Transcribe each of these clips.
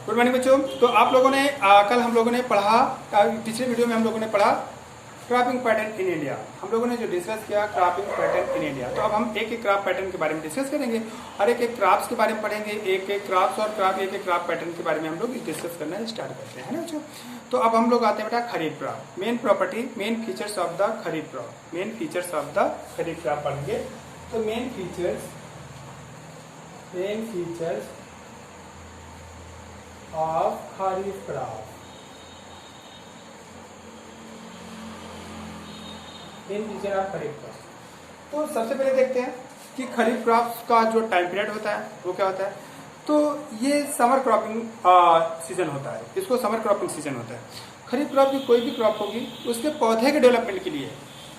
Good morning बच्चों। तो आप लोगों ने कल हम लोगों ने पढ़ा, पिछले वीडियो में हम लोगों ने पढ़ा क्रॉपिंग पैटर्न इन इंडिया। हम लोगों ने जो डिस्कस किया क्रॉपिंग पैटर्न इन इंडिया। तो अब हम एक एक क्रॉप पैटर्न के बारे में डिस्कस करेंगे और एक एक क्रॉप्स के बारे में पढ़ेंगे। एक एक क्रॉप्स और एक एक क्रॉप पैटर्न के बारे में हम लोग डिस्कस करना स्टार्ट करते हैं ना बच्चों। तो अब हम लोग आते हैं बेटा kharif crop. Main property, main features of the kharif crop. Main features of the kharif crop पढ़ेंगे। तो main features of kharif crop. Main feature of kharif crop. तो सबसे पहले देखते हैं कि खरीफ क्रॉप का जो टाइम पीरियड होता है वो क्या होता है। तो ये समर क्रॉपिंग सीजन होता है, इसको समर क्रॉपिंग सीजन होता है। खरीफ क्रॉप की कोई भी क्रॉप होगी उसके पौधे के डेवलपमेंट के लिए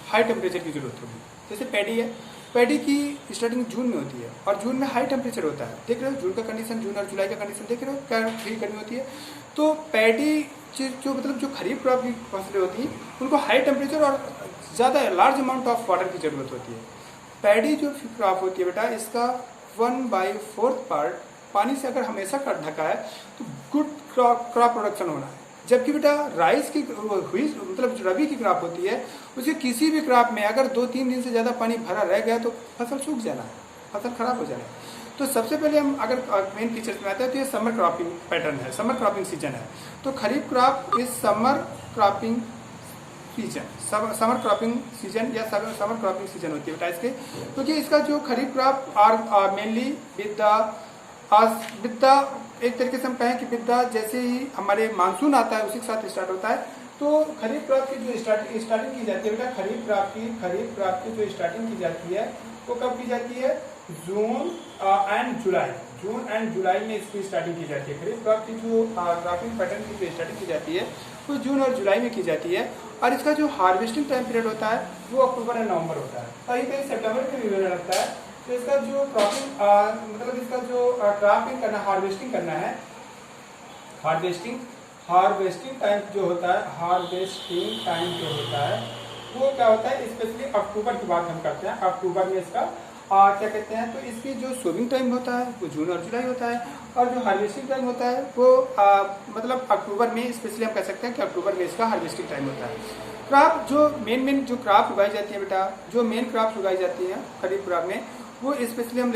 हाई टेम्परेचर की जरूरत होगी। जैसे पैडी है, पैडी की स्टार्टिंग जून में होती है और जून में हाई टेम्परेचर होता है। देख रहे हो जून का कंडीशन, जून और जुलाई का कंडीशन देख रहे हो क्या फील करनी होती है। तो पैडी जो मतलब जो खरीफ क्रॉप की फसलें होती हैं उनको हाई टेम्परेचर और ज़्यादा लार्ज अमाउंट ऑफ वाटर की जरूरत होती है। पैडी जो क्रॉप होती है बेटा, इसका 1/4 पार्ट पानी से अगर हमेशा कर ढका है तो गुड क्रॉप प्रोडक्शन होना है। जबकि बेटा राइस की हुई मतलब रबी की क्रॉप होती है, उसे किसी भी क्रॉप में अगर 2-3 दिन से ज़्यादा पानी भरा रह गया तो फसल सूख जाना है, फसल खराब हो जाना है। तो सबसे पहले हम अगर मेन फीचर्स में आते हैं तो ये समर क्रॉपिंग पैटर्न है, समर क्रॉपिंग सीजन है। तो kharif crop is summer cropping season, summer cropping season या समर क्रॉपिंग सीजन होती है बेटा इसके। क्योंकि इसका जो kharif crop are mainly with एक तरीके से हम कहें कि विद जैसे ही हमारे मानसून आता है उसी के साथ स्टार्ट होता है। तो खरीफ क्रॉप की जो स्टार्टिंग की जाती है बेटा, खरीफ क्रॉप की जो स्टार्टिंग की जाती है वो कब की जाती है? जून एंड जुलाई में इसकी स्टार्टिंग की जाती है। खरीफ क्रॉप की जो क्रॉपिंग पैटर्न की जो स्टार्टिंग की जाती है वो जून और जुलाई में की जाती है। और इसका जो हार्वेस्टिंग टाइम पीरियड होता है वो अक्टूबर और नवंबर होता है। कहीं कहीं सितंबर में भी होने लगता है। तो इसका जो क्रॉपिंग मतलब इसका जो क्रॉपिंग करना, हार्वेस्टिंग करना है, हार्वेस्टिंग टाइम जो होता है वो क्या होता है? स्पेशली अक्टूबर की बात हम करते हैं। अक्टूबर में इसका क्या कहते हैं, तो इसकी जो सोविंग टाइम होता है वो जून और जुलाई होता है और जो हार्वेस्टिंग टाइम होता है वो मतलब अक्टूबर में, स्पेशली हम कह सकते हैं कि अक्टूबर में इसका हार्वेस्टिंग टाइम होता है। क्रॉप जो मेन जो क्रॉप उगाई जाती है बेटा, जो मेन क्रॉप उगाई जाती है खरीफ क्रॉप में, वो स्पेशली हम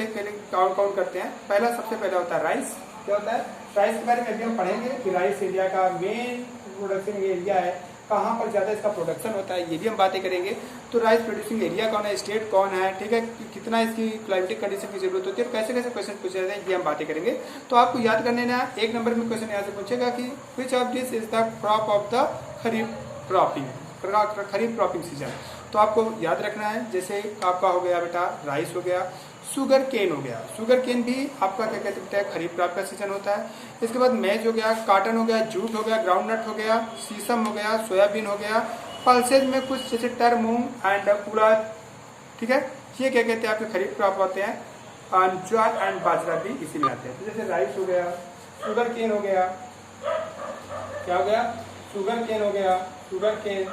काउंट करते हैं। सबसे पहला होता है राइस। क्या होता है? राइस के बारे में अभी हम पढ़ेंगे कि राइस इंडिया का मेन प्रोडक्शन एरिया है, कहाँ पर ज़्यादा इसका प्रोडक्शन होता है ये भी हम बातें करेंगे। तो राइस प्रोड्यूसिंग एरिया कौन है, स्टेट कौन है, ठीक है, कितना इसकी क्लाइमेटिक कंडीशन की जरूरत होती है और कैसे कैसे क्वेश्चन पूछे जाते हैं ये हम बातें करेंगे। तो आपको याद करने ना, एक नंबर में क्वेश्चन यहाँ से पूछेगा कि which of this is the crop of the kharif cropping season. तो आपको याद रखना है, जैसे आपका हो गया बेटा राइस हो गया, शुगर केन हो गया। शुगर केन भी आपका क्या कहते हैं खरीफ क्रॉप का सीजन होता है। इसके बाद मेज हो गया, कॉटन हो गया, जूट हो गया, ग्राउंडनट हो गया, सीसम हो गया, सोयाबीन हो गया, पल्सेज में कुछ जैसे टर, मूंग एंड उड़द, ठीक है, ये क्या कहते हैं आपके खरीफ क्रॉप होते हैं। ज्वार एंड बाजरा भी इसी में आते हैं। तो जैसे राइस हो गया, शुगर केन हो गया, क्या हो गया? शुगर केन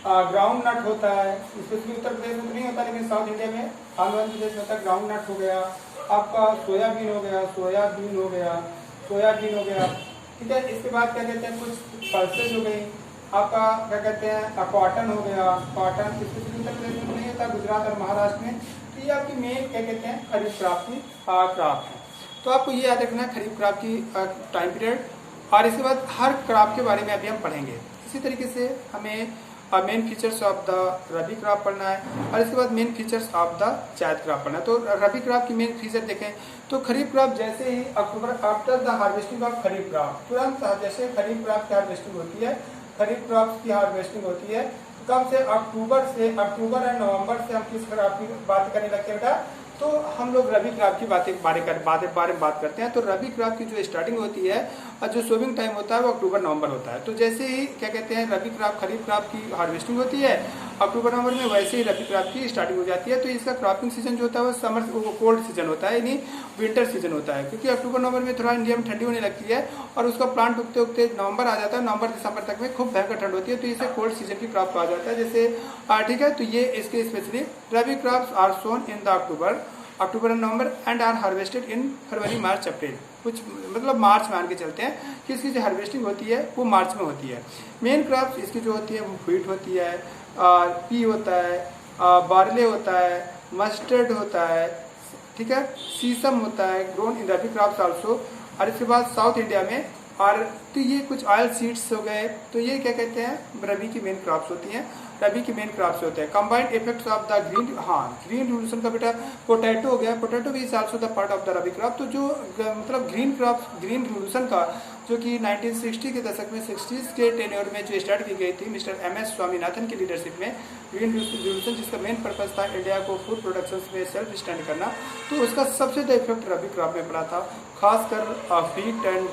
ग्राउंड नट होता है। स्पेशली उत्तर प्रदेश में तो नहीं होता लेकिन साउथ इंडिया में आंध्र प्रदेश में होता है। ग्राउंड नट हो गया, आपका सोयाबीन हो गया, ठीक है। इसके बाद क्या कहते हैं कुछ पल्सेज हो गई, आपका क्या कहते हैं कॉटन हो गया, कॉटन स्पेशली उत्तर प्रदेश में तो नहीं होता, गुजरात और महाराष्ट्र में। तो ये आपकी मेन क्या कहते हैं खरीफ क्रॉप की क्रॉप है। तो आपको ये याद रखना है खरीफ क्रॉप की टाइम पीरियड। और इसके बाद हर क्रॉप के बारे में अभी हम पढ़ेंगे। इसी तरीके से हमें main features of the rabi crop पढ़ना है और इसके बाद main features of the zaid crop पढ़ना है। तो रबी क्रॉप की मेन फीचर देखें तो खरीफ क्रॉप जैसे ही October, after the harvesting of kharif crop, तुरंत जैसे खरीफ क्रॉप की हार्वेस्टिंग होती है, खरीफ क्रॉप की हार्वेस्टिंग होती है कब से? अक्टूबर और नवंबर से हम किस क्रॉप की बात करने लगते हैं बेटा? तो हम लोग रबी क्रॉप की बारे में बात करते हैं। तो रबी क्रॉप की जो स्टार्टिंग होती है और जो सोविंग टाइम होता है वो अक्टूबर नवंबर होता है। तो जैसे ही क्या कहते हैं रबी क्रॉप खरीफ क्रॉप की हार्वेस्टिंग होती है अक्टूबर नवंबर में, वैसे ही रबी क्रॉप की स्टार्टिंग हो जाती है। तो इसका क्रॉपिंग सीजन जो होता है वो समर कोल्ड सीजन होता है, यानी विंटर सीजन होता है। क्योंकि अक्टूबर नवंबर में थोड़ा इंडिया में ठंडी होने लगती है और उसका प्लांट उगते उगते नवंबर आ जाता है। नवंबर दिसंबर तक में खूब भयंकर ठंड होती है, तो इसे कोल्ड सीजन की क्रॉप कहा जाता है। जैसे ठीक है, तो ये इसके specially rabi crops are sown in the October October and November and are harvested in February March April. कुछ मतलब मार्च मान के चलते हैं कि इसकी जो हार्वेस्टिंग होती है वो मार्च में होती है। मेन क्रॉप्स इसकी जो होती है वो व्हीट होती है, पी होता है, बार्ले होता है, मस्टर्ड होता है, ठीक है, सीसम होता है, grown in rabi crops also. और इसके बाद साउथ इंडिया में और तो ये कुछ ऑयल सीड्स हो गए, तो ये क्या कहते हैं रबी की मेन क्रॉप्स होती हैं, रबी की मेन क्रॉप्स होते हैं। Combined effects of the green, हाँ ग्रीन रिवोल्यूशन का बेटा पोटैटो हो गया, पोटैटो भी is also the part of the rabi crop. तो जो मतलब ग्रीन क्रॉप्स, ग्रीन रिवोल्यूशन का जो कि 1960 के दशक में 60s के टेन्योर में जो स्टार्ट की गई थी मिस्टर MS स्वामीनाथन की लीडरशिप में, ग्रीन रिवोल्यूशन जिसका मेन पर्पज था इंडिया को फूड प्रोडक्शन में सेल्फ स्टैंड करना, तो उसका सबसे ज़्यादा इफेक्ट रबी क्रॉप में पड़ा था, खासकर व्हीट एंड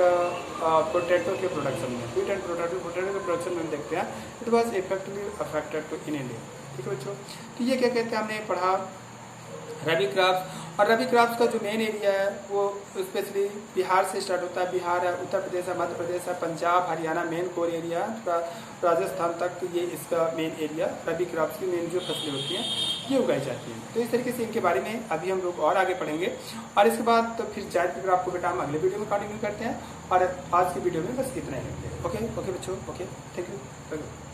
पोटैटो के प्रोडक्शन में। व्हीट एंड पोटैटो के प्रोडक्शन में हम देखते हैं it was effectively affected to in India. ठीक है बच्चों, तो ये क्या कहते हैं हमने पढ़ा रबी क्रॉप्स। और रबी क्रॉप्स का जो मेन एरिया है वो स्पेशली बिहार से स्टार्ट होता है, बिहार है, उत्तर प्रदेश है, मध्य प्रदेश है, Punjab, Haryana main core area, Rajasthan तक, तो ये इसका मेन एरिया रबी क्रॉप्स की मेन जो फसलें होती हैं ये उगाई जाती हैं। तो इस तरीके से इनके बारे में अभी हम लोग और आगे पढ़ेंगे, और इसके बाद तो फिर जायद की क्रॉप को बेटा हम अगले वीडियो में कंटिन्यू करते हैं, और आज की वीडियो में बस इतना ही रखते हैं। ओके बच्चों, ओके, थैंक यू।